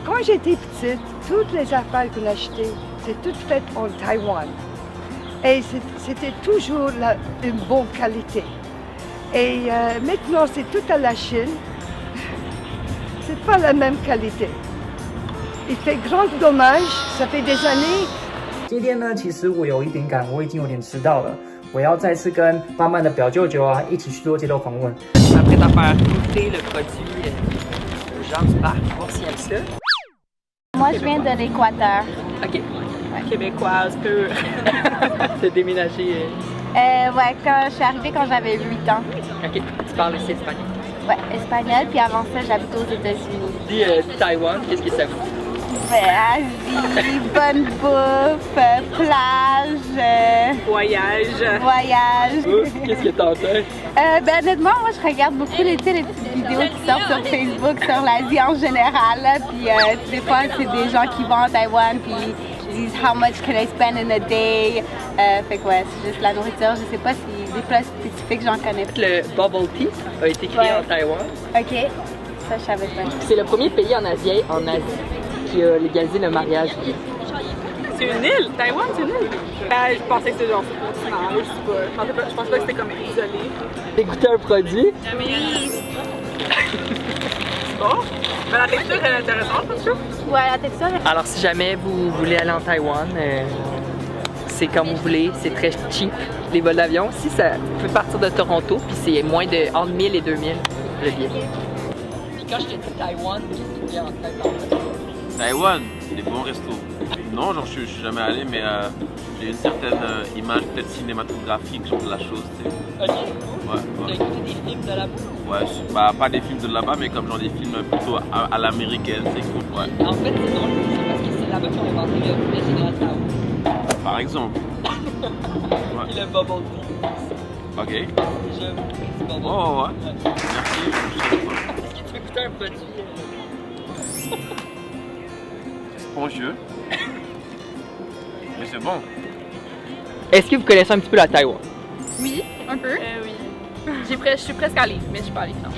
Quand j'étais petite, toutes les affaires qu'on achetait, c'est toutes faites en Taïwan. Et c'était toujours une bonne qualité. Et maintenant, c'est tout à la Chine. C'est pas la même qualité. Il fait grand dommage, ça fait des années. 今天呢，其实我有一点赶，我已经有点迟到了。我要再次跟班班的表舅舅啊一起去做街头访问。Après t'en faire goûter le produit aux gens du parc, voir s'ils aiment ça. Moi, je viens de l'Équateur. Ok. Ouais. Québécoise pure. T'as déménagé. Ouais, quand je suis arrivée quand j'avais 8 ans. Ok. Tu parles aussi espagnol. Ouais, espagnol, puis avant ça, j'habite aux États-Unis. Dis Taïwan, qu'est-ce que ça vous? Asie, bonne bouffe, plage, voyage. Qu'est-ce que t'entends? Honnêtement, moi, je regarde beaucoup les petites vidéos qui sortent sur Facebook sur l'Asie en général. Là, puis des fois, c'est des gens qui vont à Taïwan, puis ils disent « How much can I spend in a day? » Fait que ouais, c'est juste la nourriture. Je sais pas si des plats spécifiques, j'en connais pas. Le bubble tea a été créé en Taïwan. OK. Ça, je savais pas. C'est le premier pays en Asie qui a légalisé le mariage gay. C'est une île? Taïwan, c'est une île? Ben, je pensais que c'était genre continent, je sais pas. Je pensais pas que c'était comme isolé. T'as goûté un produit? Oui. C'est bon? Ben, la texture elle est intéressante, je trouve. Ouais, la texture. Alors, si jamais vous voulez aller en Taïwan, c'est comme vous voulez, c'est très cheap, les vols d'avion. Si ça peut partir de Toronto, puis c'est moins de entre 1000 et 2000 le billet. Puis quand je te dis Taïwan, qu'est-ce qui vient en tête? Taïwan, des bons restos. Non, genre je suis jamais allé, mais j'ai une certaine image peut-être cinématographique genre de la chose. Ok. Ouais. Tu as écouté des films de là-bas? Ouais, bah, pas des films de là-bas, mais comme genre des films plutôt à l'américaine, c'est cool. Ouais. En fait, c'est drôle, c'est parce que c'est là-bas qu'on a inventé le poulet général Tao. Par exemple. Ouais. Et le bubble tea. Ok. Déjà, c'est bubble tea. Oh ouais. Merci. Est-ce que tu veux goûter un produit? Spongieux. Mais c'est bon. Est-ce que vous connaissez un petit peu la Taïwan? Oui, un peu. Oui. Je suis presque allée, mais je suis pas allée, non.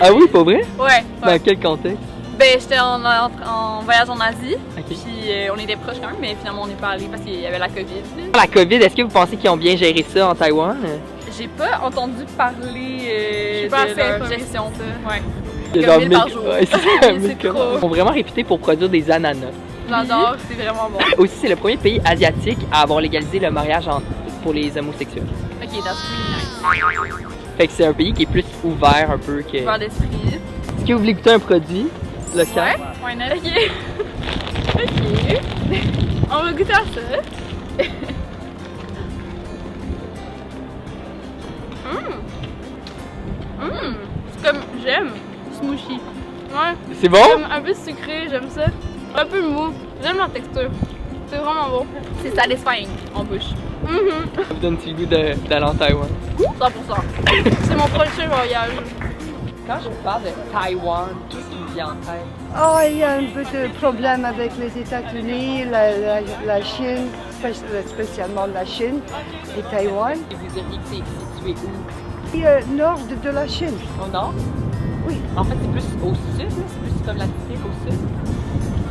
Ah oui, pas vrai? Ouais. Dans quel contexte? Ben, j'étais en voyage en Asie, Ok. puis on était proches quand même, mais finalement on n'est pas allé parce qu'il y avait la COVID. La COVID, est-ce que vous pensez qu'ils ont bien géré ça en Taïwan? J'ai pas entendu parler de leur gestion. Ouais. C'est Comme 1000 par jour. Ouais, c'est C'est trop. Ils sont vraiment réputés pour produire des ananas. J'adore, c'est vraiment bon. Aussi, c'est le premier pays asiatique à avoir légalisé le mariage pour les homosexuels. Ok, that's really nice. Fait que c'est un pays qui est plus ouvert un peu que... Ouvert d'esprit. Est-ce que vous voulez goûter un produit local? Ouais, why not? Ok. Ok. On va goûter à ça. C'est comme, j'aime. Smooshy. Ouais. C'est bon? Comme un peu sucré, j'aime ça. Un peu mou. J'aime la texture. C'est vraiment bon. C'est satisfying en bouche. Ça vous donne-tu le goût d'aller en Taïwan? 100%. C'est mon prochain voyage. Quand je vous parle de Taïwan, qu'est-ce qui me vient en tête? Oh, il y a un peu de problème avec les États-Unis, la Chine, spécialement la Chine et Taïwan. Et vous diriez que c'est situé où? Et nord de la Chine. Au nord? Oui. En fait, c'est plus au sud, là? C'est plus comme l'Atlantique au sud.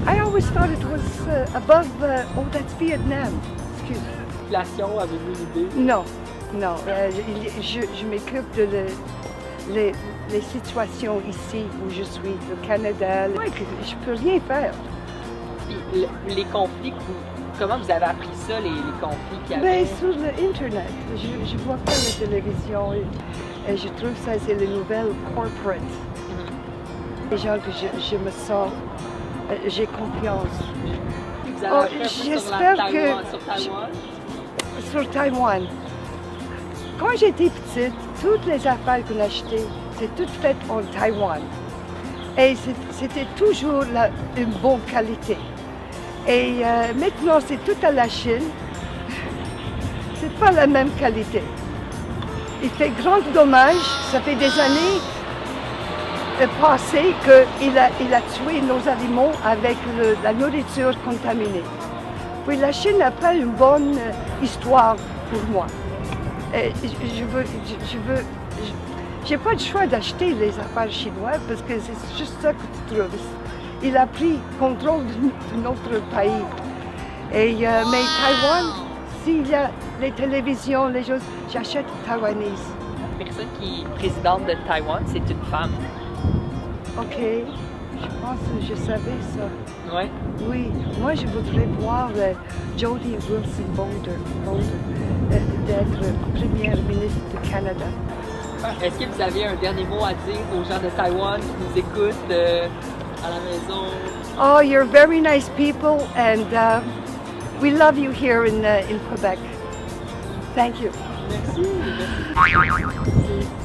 I always thought it was above. Oh, that's Vietnam. Excuse. Population, avez-vous une idée? Non, non. Je m'occupe de les situations ici où je suis, au Canada. Ouais, je peux rien faire. Puis les conflits, comment vous avez appris ça, les conflits qu'il y avait? Ben, sur l'Internet. Je vois pas la télévision et je trouve ça, c'est les nouvelles corporate. Les gens que je me sens, j'ai confiance. Vous avez appris un peu j'espère sur que sur Taïwan? Sur Taïwan. Quand j'étais petite, toutes les affaires qu'on achetait, c'est toutes faites en Taïwan. Et c'était toujours une bonne qualité. Et maintenant, c'est tout à la Chine. C'est pas la même qualité. Il fait grand dommage. Ça fait des années passées qu'il a tué nos aliments avec la nourriture contaminée. Oui, la Chine n'a pas une bonne histoire pour moi. J'ai pas le choix d'acheter les affaires chinoises parce que c'est juste ça que tu trouves. il a pris contrôle de notre pays. Et, mais Taïwan, s'il y a les télévisions, les choses, j'achète taïwanaise. La personne qui est présidente de Taïwan, c'est une femme. OK, je pense que je savais ça. Ouais. Oui, moi je voudrais voir Jody Wilson-Raybould d'être première ministre du Canada. Est-ce que vous avez un dernier mot à dire aux gens de Taïwan qui nous écoutent à la maison? Oh, you're very nice people and we love you here in Quebec. Thank you.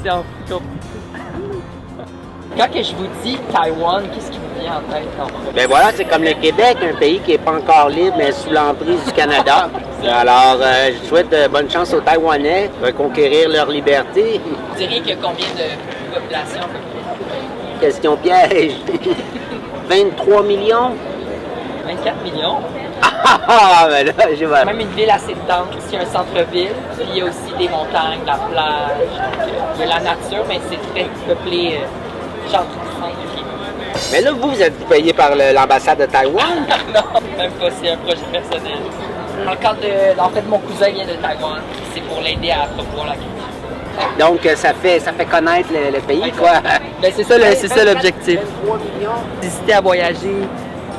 C'est en photo. Quand que je vous dis Taïwan, qu'est-ce qui vous vient en tête? Ben voilà, c'est comme le Québec, un pays qui n'est pas encore libre, mais sous l'emprise du Canada. Alors, je souhaite bonne chance aux Taïwanais de reconquérir leur liberté. Vous diriez qu'il y a combien de population à peu près? Question piège. 23 millions? 24 millions. Ah, ben là, je vois. Même une ville assez dense, il y a un centre-ville, puis il y a aussi des montagnes, la plage, donc, il y a la nature, mais c'est très peuplé, gentil. Mais là, vous êtes payé par l'ambassade de Taïwan? Non, même pas, c'est un projet personnel. Dans le cadre de, en fait, mon cousin vient de Taïwan, c'est pour l'aider à promouvoir la culture. Donc, ça fait connaître le pays, quoi. Ben, c'est ça l'objectif. D'hésiter à voyager,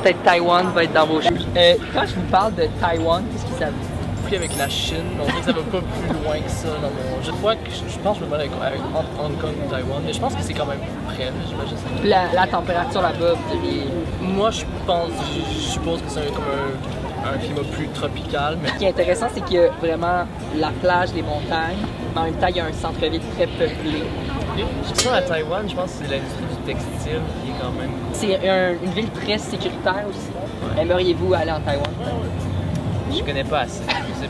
peut-être Taïwan va être dans vos choses. Quand je vous parle de Taïwan, qu'est-ce que ça vous dit? Puis avec la Chine, on dirait que ça va pas plus loin que ça. Dans mon... Je crois que je pense que je me mêle avec Hong Kong ou Taïwan, mais je pense que c'est quand même près, j'imagine. La température là-bas, vous diriez... Moi, je suppose que c'est comme un climat plus tropical. Mais... Ce qui est intéressant, c'est qu'il y a vraiment la plage, les montagnes, mais en même temps, il y a un centre-ville très peuplé. Je pense à Taïwan, je pense que c'est l'industrie du textile qui est quand même... C'est une ville très sécuritaire aussi. Ouais. Aimeriez-vous aller en Taïwan? Je connais pas assez.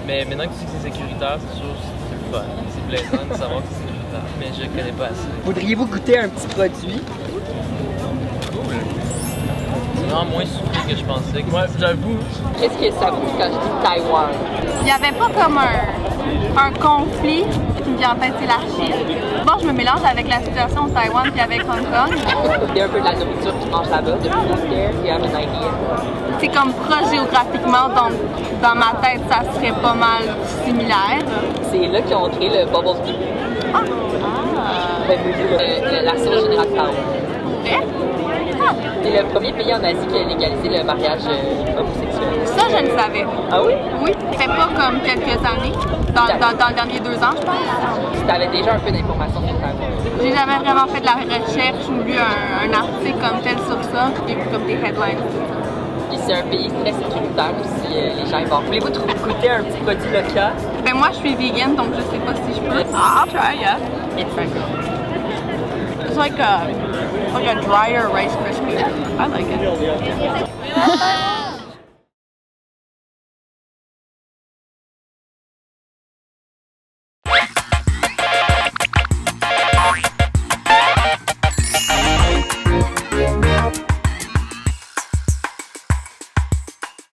Mais maintenant que tu sais que c'est sécuritaire, c'est sûr que c'est le fun. C'est plaisant de savoir que c'est sécuritaire, mais je connais pas assez. Voudriez-vous goûter un petit produit? Cool. C'est vraiment moins sucré que je pensais. Moi, j'avoue. Qu'est-ce que ça vous dit quand je dis Taïwan? Il n'y avait pas comme un conflit qui me vient en tête, c'est la Chine. Bon, je me mélange avec la situation au Taïwan puis avec Hong Kong. Il y a un peu de la nourriture qui mange là-bas, de food there, you have an idea. C'est comme proche géographiquement, donc dans ma tête, ça serait pas mal similaire. C'est là qu'ils ont créé le Bubble Tea. La sauce générale Tao. Vrai? C'est le premier pays en Asie qui a légalisé le mariage homosexuel. Ça, je le savais. Ah oui? Oui. Ça fait pas comme quelques années, dans les derniers 2 ans, je pense. Tu avais déjà un peu d'informations sur Taïwan. J'ai jamais vraiment fait de la recherche ou lu un article comme tel sur ça. J'ai vu comme des headlines. Puis c'est un pays très sécuritaire aussi, les gens y vont. Voulez-vous goûter un petit produit local? Ben moi, je suis vegan, donc je sais pas si je peux. I'll try, yeah. It's fun. It's like a drier Rice Krispie. I like it.